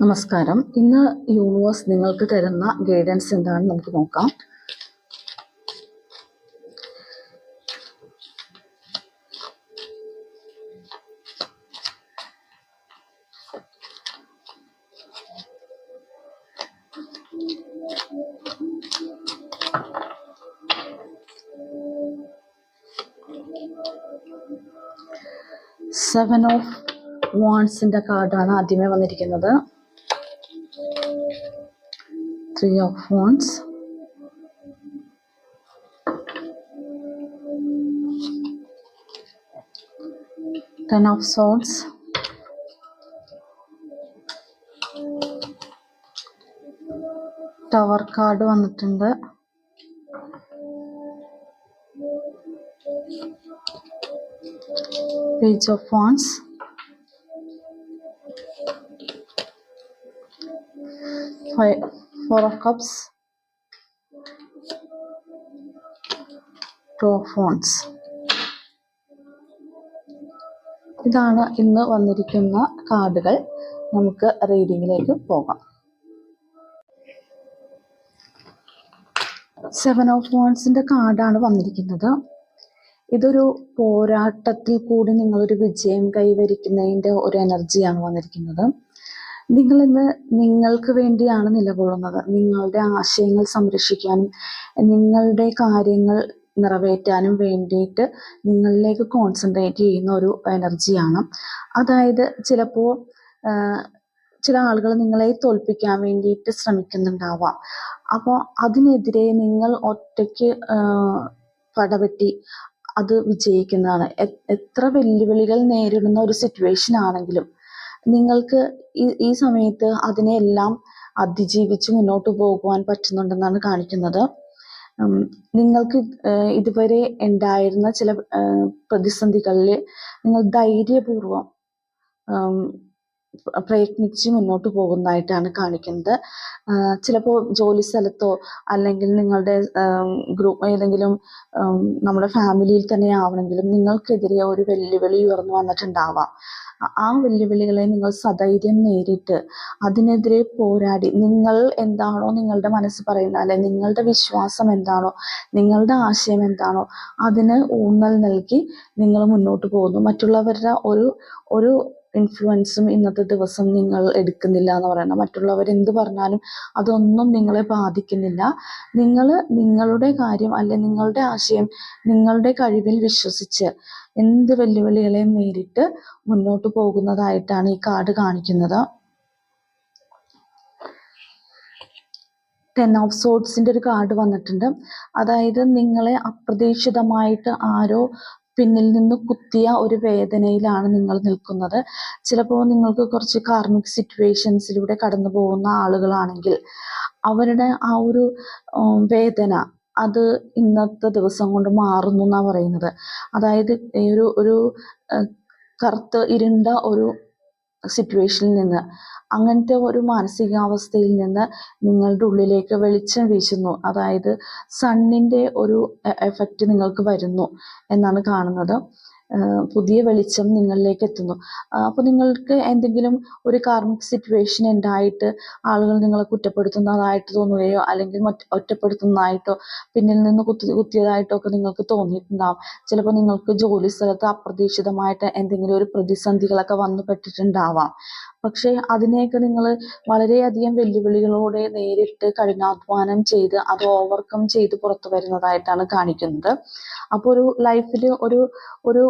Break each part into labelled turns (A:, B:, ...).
A: നമസ്കാരം. ഇന്ന് യൂണിവേഴ്സ് നിങ്ങൾക്ക് തരുന്ന ഗൈഡൻസ് എന്താണെന്ന് നമുക്ക് നോക്കാം. സെവൻ ഓഫ് വാൺസിന്റെ കാർഡാണ് ആദ്യമേ വന്നിരിക്കുന്നത്. 3 of wands, 10 of swords, tower card വന്നിട്ടുണ്ട്, page of wands, 4 of cups, 2 of wands. ഇതാണ് ഇന്ന് വന്നിരിക്കുന്ന കാർഡുകൾ. നമുക്ക് റീഡിങ്ങിലേക്ക് പോകാം. 7 ഓഫ് വാൺസിന്റെ കാർഡാണ് വന്നിരിക്കുന്നത്. ഇതൊരു പോരാട്ടത്തിൽ കൂടി നിങ്ങളൊരു വിജയം കൈവരിക്കുന്നതിൻ്റെ ഒരു എനർജിയാണ് വന്നിരിക്കുന്നത്. നിങ്ങളിന്ന് നിങ്ങൾക്ക് വേണ്ടിയാണ് നിലകൊള്ളുന്നത്. നിങ്ങളുടെ ആശയങ്ങൾ സംരക്ഷിക്കാനും നിങ്ങളുടെ കാര്യങ്ങൾ നിറവേറ്റാനും വേണ്ടിയിട്ട് നിങ്ങളിലേക്ക് കോൺസെൻട്രേറ്റ് ചെയ്യുന്ന ഒരു എനർജിയാണ്. അതായത് ചിലപ്പോൾ ചില ആളുകൾ നിങ്ങളെ തോൽപ്പിക്കാൻ വേണ്ടിയിട്ട് ശ്രമിക്കുന്നുണ്ടാവാം. അപ്പോൾ അതിനെതിരെ നിങ്ങൾ ഒറ്റയ്ക്ക് പടവെട്ടി അത് വിജയിക്കുന്നതാണ്. എത്ര വെല്ലുവിളികൾ നേരിടുന്ന ഒരു സിറ്റുവേഷൻ ആണെങ്കിലും നിങ്ങൾക്ക് ഈ സമയത്ത് അതിനെല്ലാം അതിജീവിച്ച് മുന്നോട്ട് പോകുവാൻ പറ്റുന്നുണ്ടെന്നാണ് കാണിക്കുന്നത്. നിങ്ങൾക്ക് ഇതുവരെ ഉണ്ടായിരുന്ന ചില പ്രതിസന്ധികളിൽ നിങ്ങൾ ധൈര്യപൂർവം പ്രയത്നിച്ച് മുന്നോട്ട് പോകുന്നതായിട്ടാണ് കാണിക്കുന്നത്. ചിലപ്പോൾ ജോലി സ്ഥലത്തോ അല്ലെങ്കിൽ നിങ്ങളുടെ ഏതെങ്കിലും നമ്മുടെ ഫാമിലിയിൽ തന്നെ ആവണമെങ്കിലും നിങ്ങൾക്കെതിരെ ഒരു വെല്ലുവിളി ഉയർന്നു വന്നിട്ടുണ്ടാവാം. ആ വെല്ലുവിളികളെ നിങ്ങൾ സധൈര്യം നേരിട്ട് അതിനെതിരെ പോരാടി നിങ്ങൾ എന്താണോ നിങ്ങളുടെ മനസ്സ് പറയുന്നത്, അല്ലെ നിങ്ങളുടെ വിശ്വാസം എന്താണോ, നിങ്ങളുടെ ആശയം എന്താണോ അതിന് ഊന്നൽ നൽകി നിങ്ങൾ മുന്നോട്ട് പോകുന്നു. മറ്റുള്ളവരുടെ ഒരു ഇൻഫ്ലുവൻസും ഇന്നത്തെ ദിവസം നിങ്ങൾ എടുക്കുന്നില്ല എന്ന് പറയുന്നത്. മറ്റുള്ളവർ എന്ത് പറഞ്ഞാലും അതൊന്നും നിങ്ങളെ ബാധിക്കുന്നില്ല. നിങ്ങൾ നിങ്ങളുടെ കാര്യം അല്ലെ നിങ്ങളുടെ ആശയം, നിങ്ങളുടെ കഴിവിൽ വിശ്വസിച്ച് എന്ത് വെല്ലുവിളികളെയും നേരിട്ട് മുന്നോട്ട് പോകുന്നതായിട്ടാണ് ഈ കാർഡ് കാണിക്കുന്നത്. 10 ഓഫ് സോർഡ്സിന്റെ ഒരു കാർഡ് വന്നിട്ടുണ്ട്. അതായത് നിങ്ങളെ അപ്രതീക്ഷിതമായിട്ട് ആരോ പിന്നിൽ നിന്ന് കുത്തിയ ഒരു വേദനയിലാണ് നിങ്ങൾ നിൽക്കുന്നത്. ചിലപ്പോൾ നിങ്ങൾക്ക് കുറച്ച് കാർമിക് സിറ്റുവേഷൻസിലൂടെ കടന്നു പോകുന്ന ആളുകളാണെങ്കിൽ അവരുടെ ആ ഒരു വേദന അത് ഇന്നത്തെ ദിവസം കൊണ്ട് മാറുന്നു എന്നാണ് പറയുന്നത്. അതായത് ഒരു കറുത്ത ഇരുണ്ട ഒരു സിറ്റുവേഷനിൽ നിന്ന്, അങ്ങനത്തെ ഒരു മാനസികാവസ്ഥയിൽ നിന്ന് നിങ്ങളുടെ ഉള്ളിലേക്ക് വെളിച്ചം വീശുന്നു. അതായത് സണ്ണിൻ്റെ ഒരു എഫക്റ്റ് നിങ്ങൾക്ക് വരുന്നു എന്നാണ് കാണുന്നത്. പുതിയ വെളിച്ചം നിങ്ങളിലേക്ക് എത്തുന്നു. അപ്പോൾ നിങ്ങൾക്ക് എന്തെങ്കിലും ഒരു കാർമിക് സിറ്റുവേഷൻ ഉണ്ടായിട്ട് ആളുകൾ നിങ്ങളെ കുറ്റപ്പെടുത്തുന്നതായിട്ട് തോന്നുകയോ അല്ലെങ്കിൽ ഒറ്റപ്പെടുത്തുന്നതായിട്ടോ പിന്നിൽ നിന്ന് കുത്തിയതായിട്ടോ ഒക്കെ നിങ്ങൾക്ക് തോന്നിയിട്ടുണ്ടാവും. ചിലപ്പോൾ നിങ്ങൾക്ക് ജോലി സ്ഥലത്ത് അപ്രതീക്ഷിതമായിട്ട് എന്തെങ്കിലും ഒരു പ്രതിസന്ധികളൊക്കെ വന്നു പെട്ടിട്ടുണ്ടാവാം. പക്ഷേ അതിനെയൊക്കെ നിങ്ങൾ വളരെയധികം വെല്ലുവിളികളോടെ നേരിട്ട് കഠിനാധ്വാനം ചെയ്ത് അത് ഓവർകം ചെയ്ത് പുറത്തു വരുന്നതായിട്ടാണ് കാണിക്കുന്നത്. അപ്പോൾ ഒരു ലൈഫിൽ ഒരു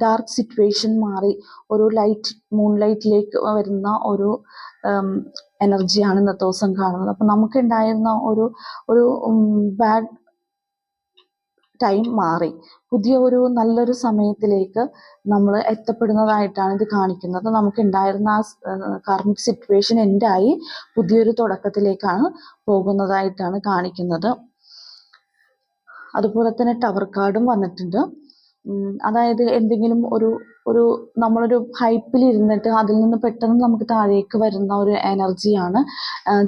A: ഡാർക്ക് സിറ്റുവേഷൻ മാറി ഒരു മൂൺലൈറ്റിലേക്ക് വരുന്ന ഒരു എനർജിയാണ് ഇന്നത്തെ ദിവസം കാണുന്നത്. അപ്പം നമുക്കുണ്ടായിരുന്ന ഒരു ബാഡ് ടൈം മാറി പുതിയ നല്ലൊരു സമയത്തിലേക്ക് നമ്മൾ എത്തപ്പെടുന്നതായിട്ടാണ് ഇത് കാണിക്കുന്നത്. നമുക്കുണ്ടായിരുന്ന ആ കാർമിക് സിറ്റുവേഷൻ എൻഡായി പുതിയൊരു തുടക്കത്തിലേക്കാണ് പോകുന്നതായിട്ടാണ് കാണിക്കുന്നത്. അതുപോലെ തന്നെ ടവർ കാർഡും വന്നിട്ടുണ്ട്. അതായത് എന്തെങ്കിലും ഒരു ഒരു നമ്മളൊരു ഹൈപ്പിലിരുന്നിട്ട് അതിൽ നിന്ന് പെട്ടെന്ന് നമുക്ക് താഴേക്ക് വരുന്ന ഒരു എനർജിയാണ്.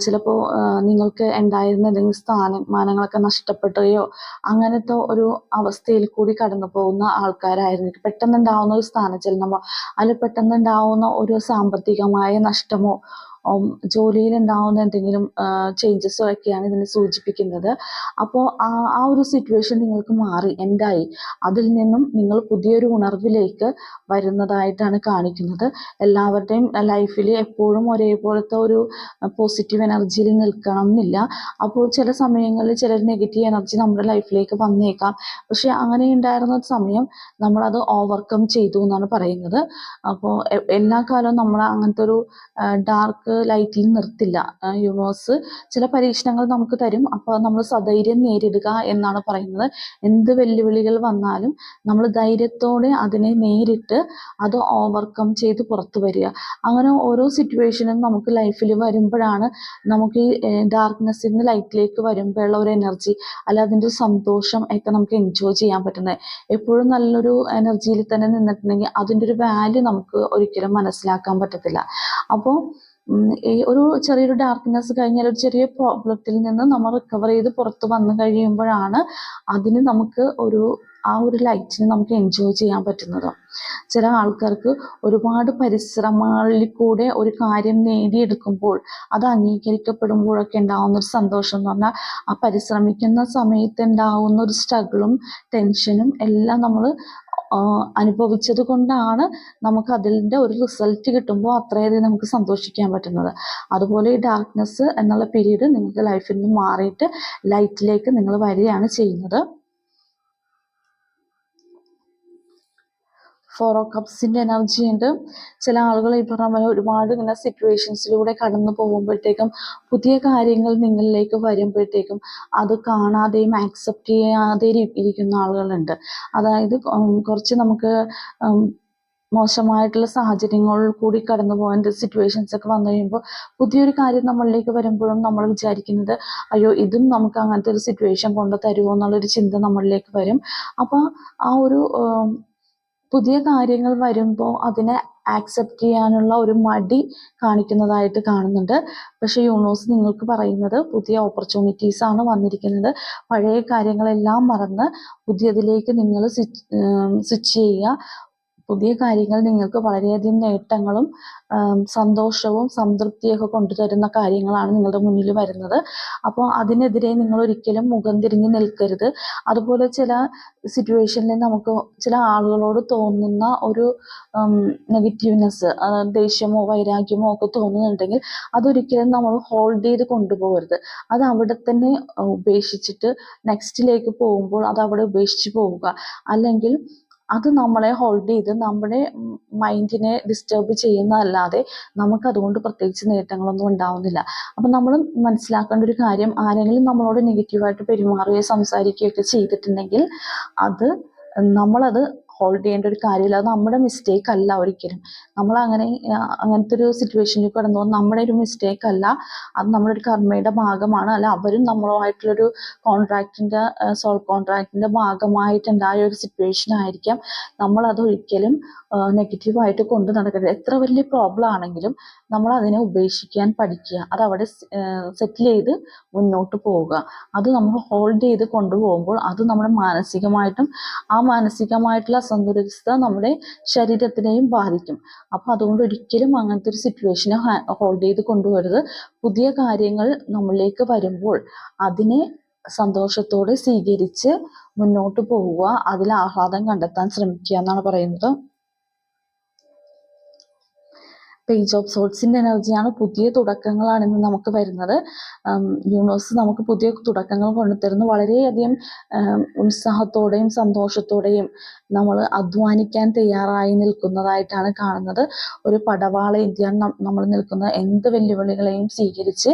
A: ചിലപ്പോൾ നിങ്ങൾക്ക് ഉണ്ടായിരുന്ന എന്തെങ്കിലും സ്ഥാനമാനങ്ങളൊക്കെ നഷ്ടപ്പെടുകയോ അങ്ങനത്തെ ഒരു അവസ്ഥയിൽ കൂടി കടന്നു പോകുന്ന ആൾക്കാരായിരിക്കും. പെട്ടെന്നുണ്ടാവുന്ന ഒരു സ്ഥാനചലനമോ അല്ലെങ്കിൽ പെട്ടെന്നുണ്ടാവുന്ന ഒരു സാമ്പത്തികമായ നഷ്ടമോ ജോലിയിലുണ്ടാവുന്ന എന്തെങ്കിലും ചേഞ്ചസോ ഒക്കെയാണ് ഇതിനെ സൂചിപ്പിക്കുന്നത്. അപ്പോൾ ആ ഒരു സിറ്റുവേഷൻ നിങ്ങൾക്ക് മാറി എൻഡായി അതിൽ നിന്നും നിങ്ങൾ പുതിയൊരു ഉണർവിലേക്ക് വരുന്നതായിട്ടാണ് കാണിക്കുന്നത്. എല്ലാവരുടെയും ലൈഫിൽ എപ്പോഴും ഒരേപോലത്തെ ഒരു പോസിറ്റീവ് എനർജിയിൽ നിൽക്കണം എന്നില്ല. അപ്പോൾ ചില സമയങ്ങളിൽ ചിലർ നെഗറ്റീവ് എനർജി നമ്മുടെ ലൈഫിലേക്ക് വന്നേക്കാം. പക്ഷെ അങ്ങനെ ഉണ്ടായിരുന്ന സമയം നമ്മളത് ഓവർകം ചെയ്തു എന്നാണ് പറയുന്നത്. അപ്പോൾ എല്ലാ കാലവും നമ്മൾ അങ്ങനത്തെ ഒരു ഡാർക്ക് ലൈറ്റിൽ നിർത്തില്ല. യൂണിവേഴ്സ് ചില പരീക്ഷണങ്ങൾ നമുക്ക് തരും. അപ്പോൾ നമ്മൾ സധൈര്യം നേരിടുക എന്നാണ് പറയുന്നത്. എന്ത് വെല്ലുവിളികൾ വന്നാലും നമ്മൾ ധൈര്യത്തോടെ അതിനെ നേരിട്ട് അത് ഓവർകം ചെയ്ത് പുറത്തു വരിക. അങ്ങനെ ഓരോ സിറ്റുവേഷനും നമുക്ക് ലൈഫിൽ വരുമ്പോഴാണ് നമുക്ക് ഈ ഡാർക്ക്നെസ്സിൽ നിന്ന് ലൈറ്റിലേക്ക് വരുമ്പോഴുള്ള ഒരു എനർജി അല്ല അതിൻ്റെ സന്തോഷം ഒക്കെ നമുക്ക് എൻജോയ് ചെയ്യാൻ പറ്റുന്നത്. എപ്പോഴും നല്ലൊരു എനർജിയിൽ തന്നെ നിന്നിട്ടുണ്ടെങ്കിൽ അതിൻ്റെ ഒരു വാല്യൂ നമുക്ക് ഒരിക്കലും മനസ്സിലാക്കാൻ പറ്റത്തില്ല. അപ്പോൾ ഈ ഒരു ചെറിയൊരു ഡാർക്ക്നെസ് കഴിഞ്ഞാൽ ഒരു ചെറിയ പ്രോബ്ലത്തിൽ നിന്ന് നമ്മൾ റിക്കവർ ചെയ്ത് പുറത്ത് വന്നു കഴിയുമ്പോഴാണ് അതിന് നമുക്ക് ആ ഒരു ലൈറ്റിന് നമുക്ക് എൻജോയ് ചെയ്യാൻ പറ്റുന്നത്. ചില ആൾക്കാർക്ക് ഒരുപാട് പരിശ്രമങ്ങളിൽ കൂടെ ഒരു കാര്യം നേടിയെടുക്കുമ്പോൾ അത് അംഗീകരിക്കപ്പെടുമ്പോഴൊക്കെ ഉണ്ടാകുന്ന ഒരു സന്തോഷം എന്ന് പറഞ്ഞാൽ ആ പരിശ്രമിക്കുന്ന സമയത്ത് ഉണ്ടാകുന്ന ഒരു സ്ട്രഗിളും ടെൻഷനും എല്ലാം നമ്മൾ അനുഭവിച്ചത് കൊണ്ടാണ് നമുക്ക് അതിൻ്റെ ഒരു റിസൾട്ട് കിട്ടുമ്പോൾ അത്രയധികം നമുക്ക് സന്തോഷിക്കാൻ പറ്റുന്നത്. അതുപോലെ ഈ ഡാർക്ക്നെസ് എന്നുള്ള പീരീഡ് നിങ്ങൾക്ക് ലൈഫിൽ നിന്ന് മാറിയിട്ട് ലൈറ്റിലേക്ക് നിങ്ങൾ വരികയാണ് ചെയ്യുന്നത്. 4 ഓഫ് കപ്സിൻ്റെ എനർജി ഉണ്ട്. ചില ആളുകൾ ഈ പറഞ്ഞ പോലെ ഒരുപാട് ഇങ്ങനെ സിറ്റുവേഷൻസിലൂടെ കടന്നു പോകുമ്പോഴത്തേക്കും പുതിയ കാര്യങ്ങൾ നിങ്ങളിലേക്ക് വരുമ്പോഴത്തേക്കും അത് കാണാതെയും ആക്സെപ്റ്റ് ചെയ്യാതെയും ഇരിക്കുന്ന ആളുകളുണ്ട്. അതായത് കുറച്ച് നമുക്ക് മോശമായിട്ടുള്ള സാഹചര്യങ്ങളിൽ കൂടി കടന്നു പോകേണ്ട സിറ്റുവേഷൻസ് ഒക്കെ വന്നു കഴിയുമ്പോൾ പുതിയൊരു കാര്യം നമ്മളിലേക്ക് വരുമ്പോഴും നമ്മൾ വിചാരിക്കുന്നത് അയ്യോ ഇതും നമുക്ക് അങ്ങനത്തെ ഒരു സിറ്റുവേഷൻ കൊണ്ട് തരുമോ എന്നുള്ളൊരു ചിന്ത നമ്മളിലേക്ക് വരും. അപ്പോൾ ആ ഒരു പുതിയ കാര്യങ്ങൾ വരുമ്പോൾ അതിനെ ആക്സെപ്റ്റ് ചെയ്യാനുള്ള ഒരു മടി കാണിക്കുന്നതായിട്ട് കാണുന്നുണ്ട്. പക്ഷേ യൂണിവേഴ്സ് നിങ്ങൾക്ക് പറയുന്നത് പുതിയ ഓപ്പർച്യൂണിറ്റീസ് ആണ് വന്നിരിക്കുന്നത്. പഴയ കാര്യങ്ങളെല്ലാം മറന്ന് പുതിയതിലേക്ക് നിങ്ങൾ സ്വിച്ച് ചെയ്യുക. പുതിയ കാര്യങ്ങൾ നിങ്ങൾക്ക് വളരെയധികം നേട്ടങ്ങളും സന്തോഷവും സംതൃപ്തിയൊക്കെ കൊണ്ടുതരുന്ന കാര്യങ്ങളാണ് നിങ്ങളുടെ മുന്നിൽ വരുന്നത്. അപ്പോൾ അതിനെതിരെ നിങ്ങൾ ഒരിക്കലും മുഖം തിരിഞ്ഞ് നിൽക്കരുത്. അതുപോലെ ചില സിറ്റുവേഷനിൽ നമുക്ക് ചില ആളുകളോട് തോന്നുന്ന ഒരു നെഗറ്റീവ്നെസ്, ദേഷ്യമോ വൈരാഗ്യമോ ഒക്കെ തോന്നുന്നുണ്ടെങ്കിൽ അതൊരിക്കലും നമ്മൾ ഹോൾഡ് ചെയ്ത് കൊണ്ടുപോകരുത്. അത് അവിടെ തന്നെ ഉപേക്ഷിച്ചിട്ട് നെക്സ്റ്റിലേക്ക് പോകുമ്പോൾ അത് അവിടെ ഉപേക്ഷിച്ച് പോവുക. അല്ലെങ്കിൽ അത് നമ്മളെ ഹോൾഡ് ചെയ്ത് നമ്മുടെ മൈൻഡിനെ ഡിസ്റ്റർബ് ചെയ്യുന്നതല്ലാതെ നമുക്കതുകൊണ്ട് പ്രത്യേകിച്ച് നേട്ടങ്ങളൊന്നും ഉണ്ടാവുന്നില്ല. അപ്പം നമ്മൾ മനസ്സിലാക്കേണ്ട ഒരു കാര്യം, ആരെങ്കിലും നമ്മളോട് നെഗറ്റീവായിട്ട് പെരുമാറുകയോ സംസാരിക്കുകയൊക്കെ ചെയ്തിട്ടുണ്ടെങ്കിൽ അത് നമ്മളത് ഹോൾഡ് ചെയ്യേണ്ട ഒരു കാര്യമില്ല. അത് നമ്മുടെ മിസ്റ്റേക്ക് അല്ല ഒരിക്കലും. അങ്ങനത്തെ ഒരു സിറ്റുവേഷനിൽ കടന്നു പോകുന്നത് നമ്മുടെ ഒരു മിസ്റ്റേക്ക് അല്ല. അത് നമ്മുടെ ഒരു കർമ്മയുടെ ഭാഗമാണ്. അല്ല അവരും നമ്മളുമായിട്ടുള്ളൊരു സോൾ കോൺട്രാക്റ്റിൻ്റെ ഭാഗമായിട്ടുണ്ടായ ഒരു സിറ്റുവേഷൻ ആയിരിക്കാം. നമ്മളത് ഒരിക്കലും നെഗറ്റീവായിട്ട് കൊണ്ട് നടക്കരുത്. എത്ര വലിയ പ്രോബ്ലം ആണെങ്കിലും നമ്മൾ അതിനെ ഉപേക്ഷിക്കാൻ പഠിക്കുക. അതവിടെ സെറ്റിൽ ചെയ്ത് മുന്നോട്ട് പോവുക. അത് നമ്മൾ ഹോൾഡ് ചെയ്ത് കൊണ്ടുപോകുമ്പോൾ അത് നമ്മുടെ മാനസികമായിട്ടും ആ മാനസികമായിട്ടുള്ള അസന്തുലിതത നമ്മുടെ ശരീരത്തിനെയും ബാധിക്കും. അപ്പോൾ അതുകൊണ്ട് ഒരിക്കലും അങ്ങനത്തെ ഒരു സിറ്റുവേഷനെ ഹോൾഡ് ചെയ്ത് കൊണ്ടുവരുത്. പുതിയ കാര്യങ്ങൾ നമ്മളിലേക്ക് വരുമ്പോൾ അതിനെ സന്തോഷത്തോടെ സ്വീകരിച്ച് മുന്നോട്ട് പോവുക. അതിൽ ആഹ്ലാദം കണ്ടെത്താൻ ശ്രമിക്കുക എന്നാണ് പറയുന്നത്. പേജ് ഓഫ് സോൾസിൻ്റെ എനർജിയാണ്. പുതിയ തുടക്കങ്ങളാണ് ഇന്ന് നമുക്ക് വരുന്നത്. യൂണിവേഴ്സ് നമുക്ക് പുതിയ തുടക്കങ്ങൾ കൊണ്ടുതരുന്നു. വളരെയധികം ഉത്സാഹത്തോടെയും സന്തോഷത്തോടെയും നമ്മൾ അധ്വാനിക്കാൻ തയ്യാറായി നിൽക്കുന്നതായിട്ടാണ് കാണുന്നത്. ഒരു പടവാളേന്തിയാണ് നമ്മൾ നിൽക്കുന്നത്. എന്ത് വെല്ലുവിളികളെയും സ്വീകരിച്ച്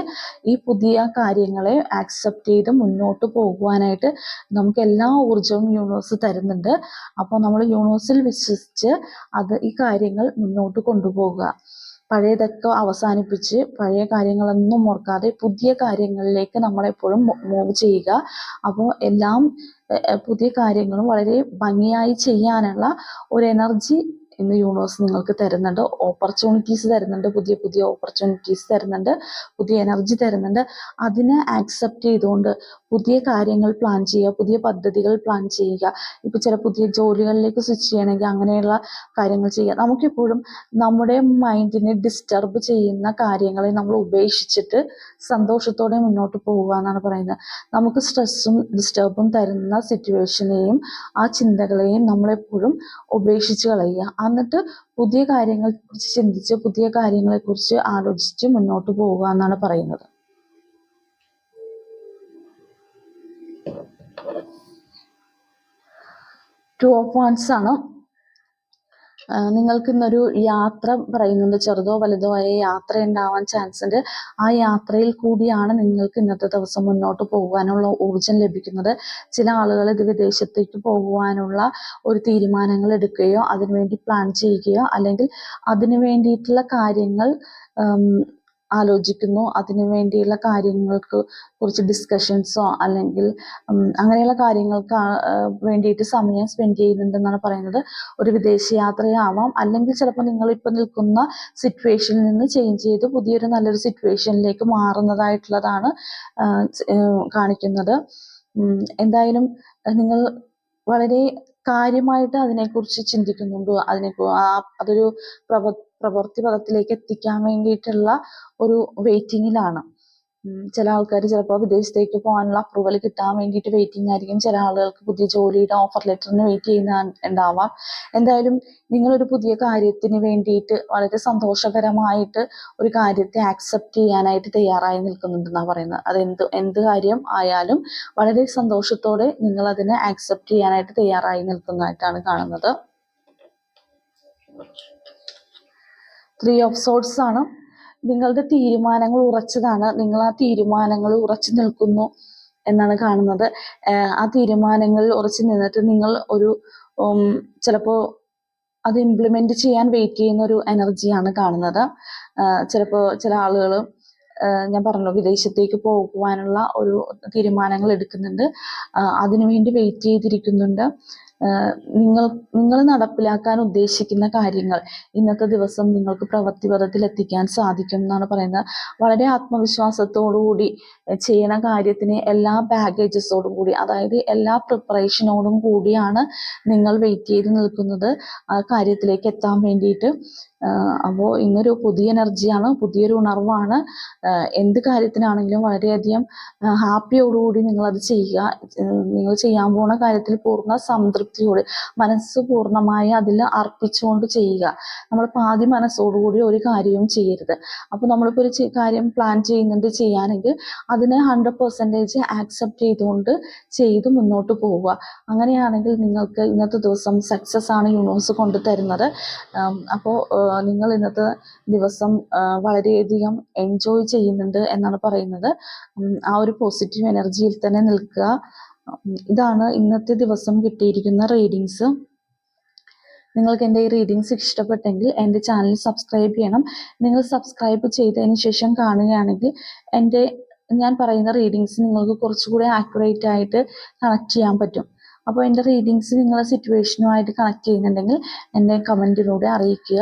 A: ഈ പുതിയ കാര്യങ്ങളെ ആക്സെപ്റ്റ് ചെയ്ത് മുന്നോട്ട് പോകുവാനായിട്ട് നമുക്ക് എല്ലാ ഊർജവും യൂണിവേഴ്സ് തരുന്നുണ്ട്. അപ്പോൾ നമ്മൾ യൂണിവേഴ്സിൽ വിശ്വസിച്ച് ഈ കാര്യങ്ങൾ മുന്നോട്ട് കൊണ്ടുപോകുക. പഴയതൊക്കെ അവസാനിപ്പിച്ച് പഴയ കാര്യങ്ങളൊന്നും ഓർക്കാതെ പുതിയ കാര്യങ്ങളിലേക്ക് നമ്മളെപ്പോഴും മൂവ് ചെയ്യുക. അപ്പോൾ എല്ലാം പുതിയ കാര്യങ്ങളും വളരെ ഭംഗിയായി ചെയ്യാനുള്ള ഒരു എനർജി ഇന്ന് യൂണിവേഴ്സ് നിങ്ങൾക്ക് തരുന്നുണ്ട്. ഓപ്പർച്യൂണിറ്റീസ് തരുന്നുണ്ട്, പുതിയ പുതിയ ഓപ്പർച്യൂണിറ്റീസ് തരുന്നുണ്ട്, പുതിയ എനർജി തരുന്നുണ്ട്. അതിനെ ആക്സെപ്റ്റ് ചെയ്തുകൊണ്ട് പുതിയ കാര്യങ്ങൾ പ്ലാൻ ചെയ്യുക, പുതിയ പദ്ധതികൾ പ്ലാൻ ചെയ്യുക. ഇപ്പോൾ ചില പുതിയ ജോലികളിലേക്ക് സ്വിച്ച് ചെയ്യണമെങ്കിൽ അങ്ങനെയുള്ള കാര്യങ്ങൾ ചെയ്യുക. നമുക്കെപ്പോഴും നമ്മുടെ മൈൻഡിനെ ഡിസ്റ്റർബ് ചെയ്യുന്ന കാര്യങ്ങളെ നമ്മൾ ഉപേക്ഷിച്ചിട്ട് സന്തോഷത്തോടെ മുന്നോട്ട് പോവുക എന്നാണ് പറയുന്നത്. നമുക്ക് സ്ട്രെസ്സും ഡിസ്റ്റർബും തരുന്ന സിറ്റുവേഷനെയും ആ ചിന്തകളെയും നമ്മളെപ്പോഴും ഉപേക്ഷിച്ച് കളയുക. എന്നിട്ട് പുതിയ കാര്യങ്ങളെക്കുറിച്ച് ചിന്തിച്ച് പുതിയ കാര്യങ്ങളെക്കുറിച്ച് ആലോചിച്ച് മുന്നോട്ട് പോവുക എന്നാണ് പറയുന്നത്. ടു ഓഫ് വാൻഡ്സ് ആണ്. നിങ്ങൾക്ക് ഇന്നൊരു യാത്ര പറയുന്നുണ്ട്, ചെറുതോ വലുതോ ആയ യാത്ര ഉണ്ടാവാൻ ചാൻസ് ഉണ്ട്. ആ യാത്രയിൽ കൂടിയാണ് നിങ്ങൾക്ക് ഇന്നത്തെ ദിവസം മുന്നോട്ട് പോകുവാനുള്ള ഊർജം ലഭിക്കുന്നത്. ചില ആളുകൾ ഇത് വിദേശത്തേക്ക് പോകുവാനുള്ള ഒരു തീരുമാനങ്ങൾ എടുക്കുകയോ അതിനുവേണ്ടി പ്ലാൻ ചെയ്യുകയോ അല്ലെങ്കിൽ അതിനു വേണ്ടിയിട്ടുള്ള കാര്യങ്ങൾ ആലോചിക്കുന്നു. അതിനു വേണ്ടിയുള്ള കാര്യങ്ങൾക്ക് കുറിച്ച് ഡിസ്കഷൻസോ അല്ലെങ്കിൽ അങ്ങനെയുള്ള കാര്യങ്ങൾക്ക് വേണ്ടിയിട്ട് സമയം സ്പെൻഡ് ചെയ്യുന്നുണ്ടെന്നാണ് പറയുന്നത്. ഒരു വിദേശ യാത്രയാവാം, അല്ലെങ്കിൽ ചിലപ്പോൾ നിങ്ങളിപ്പോൾ നിൽക്കുന്ന സിറ്റുവേഷനിൽ നിന്ന് ചേഞ്ച് ചെയ്ത് പുതിയൊരു നല്ലൊരു സിറ്റുവേഷനിലേക്ക് മാറുന്നതായിട്ടുള്ളതാണ് കാണിക്കുന്നത്. എന്തായാലും നിങ്ങൾ വളരെ കാര്യമായിട്ട് അതിനെക്കുറിച്ച് ചിന്തിക്കുന്നുണ്ട്. അതൊരു പ്രവൃത്തി പദത്തിലേക്ക് എത്തിക്കാൻ വേണ്ടിയിട്ടുള്ള ഒരു വെയിറ്റിങ്ങിലാണ്. ചില ആൾക്കാർ ചിലപ്പോൾ വിദേശത്തേക്ക് പോകാനുള്ള അപ്രൂവൽ കിട്ടാൻ വേണ്ടിയിട്ട് വെയിറ്റിംഗ് ആയിരിക്കും. ചില ആളുകൾക്ക് പുതിയ ജോലിയുടെ ഓഫർ ലെറ്ററിന് വെയിറ്റ് ചെയ്യുന്ന ഉണ്ടാവാം. എന്തായാലും നിങ്ങളൊരു പുതിയ കാര്യത്തിന് വേണ്ടിയിട്ട് വളരെ സന്തോഷകരമായിട്ട് ഒരു കാര്യത്തെ ആക്സെപ്റ്റ് ചെയ്യാനായിട്ട് തയ്യാറായി നിൽക്കുന്നുണ്ടെന്നാണ് പറയുന്നത്. അത് എന്ത് കാര്യം ആയാലും വളരെ സന്തോഷത്തോടെ നിങ്ങൾ അതിനെ ആക്സെപ്റ്റ് ചെയ്യാനായിട്ട് തയ്യാറായി നിൽക്കുന്നതായിട്ടാണ് കാണുന്നത്. 3 ഓഫ് സോർഡ്സ് ആണ്. നിങ്ങളുടെ തീരുമാനങ്ങൾ ഉറച്ചതാണ്. നിങ്ങൾ ആ തീരുമാനങ്ങൾ ഉറച്ചു നിൽക്കുന്നു എന്നാണ് കാണുന്നത്. ആ തീരുമാനങ്ങളിൽ ഉറച്ചു നിന്നിട്ട് നിങ്ങൾ ഒരു ചിലപ്പോൾ അത് ഇംപ്ലിമെന്റ് ചെയ്യാൻ വെയിറ്റ് ചെയ്യുന്ന ഒരു എനർജിയാണ് കാണുന്നത്. ചിലപ്പോൾ ചില ആളുകൾ ഞാൻ പറഞ്ഞല്ലോ വിദേശത്തേക്ക് പോകുവാനുള്ള ഒരു തീരുമാനങ്ങൾ എടുക്കുന്നുണ്ട്. അതിനുവേണ്ടി വെയിറ്റ് ചെയ്തിരിക്കുന്നുണ്ട്. നിങ്ങൾ നടപ്പിലാക്കാൻ ഉദ്ദേശിക്കുന്ന കാര്യങ്ങൾ ഇന്നത്തെ ദിവസം നിങ്ങൾക്ക് പ്രവൃത്തിപഥത്തിൽ എത്തിക്കാൻ സാധിക്കും എന്നാണ് പറയുന്നത്. വളരെ ആത്മവിശ്വാസത്തോടുകൂടി ചെയ്യണ കാര്യത്തിന് എല്ലാ ബാഗേജസോടും കൂടി, അതായത് എല്ലാ പ്രിപ്പറേഷനോടും കൂടിയാണ് നിങ്ങൾ വെയിറ്റ് ചെയ്ത് നിൽക്കുന്നത് ആ കാര്യത്തിലേക്ക് എത്താൻ വേണ്ടിയിട്ട്. അപ്പോൾ ഇന്നൊരു പുതിയ എനർജിയാണ്, പുതിയൊരു ഉണർവാണ്. എന്ത് കാര്യത്തിനാണെങ്കിലും വളരെയധികം ഹാപ്പിയോടുകൂടി നിങ്ങളത് ചെയ്യുക. നിങ്ങൾ ചെയ്യാൻ പോകുന്ന കാര്യത്തിൽ പൂർണ്ണ സംതൃപ്തിയോടെ മനസ്സ് പൂർണ്ണമായി അതിൽ അർപ്പിച്ചുകൊണ്ട് ചെയ്യുക. നമ്മൾ പാതി മനസ്സോടുകൂടി ഒരു കാര്യവും ചെയ്യരുത്. അപ്പോൾ നമ്മളിപ്പോൾ ഒരു കാര്യം പ്ലാൻ ചെയ്യുന്നുണ്ട് ചെയ്യാനെങ്കിൽ അതിനെ 100% ആക്സെപ്റ്റ് ചെയ്തുകൊണ്ട് ചെയ്ത് മുന്നോട്ട് പോവുക. അങ്ങനെയാണെങ്കിൽ നിങ്ങൾക്ക് ഇന്നത്തെ ദിവസം സക്സസ് ആണ് യൂണിവേഴ്സ് കൊണ്ടു തരുന്നത്. അപ്പോൾ നിങ്ങൾ ഇന്നത്തെ ദിവസം വളരെയധികം എൻജോയ് ചെയ്യുന്നുണ്ട് എന്നാണ് പറയുന്നത്. ആ ഒരു പോസിറ്റീവ് എനർജിയിൽ തന്നെ നിൽക്കുക. ഇതാണ് ഇന്നത്തെ ദിവസം കിട്ടിയിരിക്കുന്ന റീഡിങ്സ്. നിങ്ങൾക്ക് എൻ്റെ ഈ റീഡിങ്സ് ഇഷ്ടപ്പെട്ടെങ്കിൽ എൻ്റെ ചാനൽ സബ്സ്ക്രൈബ് ചെയ്യണം. നിങ്ങൾ സബ്സ്ക്രൈബ് ചെയ്തതിന് ശേഷം കാണുകയാണെങ്കിൽ ഞാൻ പറയുന്ന റീഡിങ്സ് നിങ്ങൾക്ക് കുറച്ചുകൂടി ആക്യുറേറ്റ് ആയിട്ട് കണക്ട് ചെയ്യാൻ പറ്റും. അപ്പോൾ എൻ്റെ റീഡിങ്സ് നിങ്ങളെ സിറ്റുവേഷനുമായിട്ട് കണക്ട് ചെയ്യുന്നുണ്ടെങ്കിൽ എൻ്റെ കമൻറ്റിലൂടെ അറിയിക്കുക.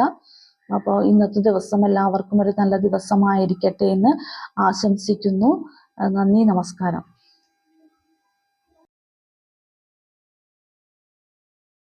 A: അപ്പോൾ ഇന്നത്തെ ദിവസം എല്ലാവർക്കും ഒരു നല്ല ദിവസമായിരിക്കട്ടെ എന്ന് ആശംസിക്കുന്നു. നന്ദി, നമസ്കാരം.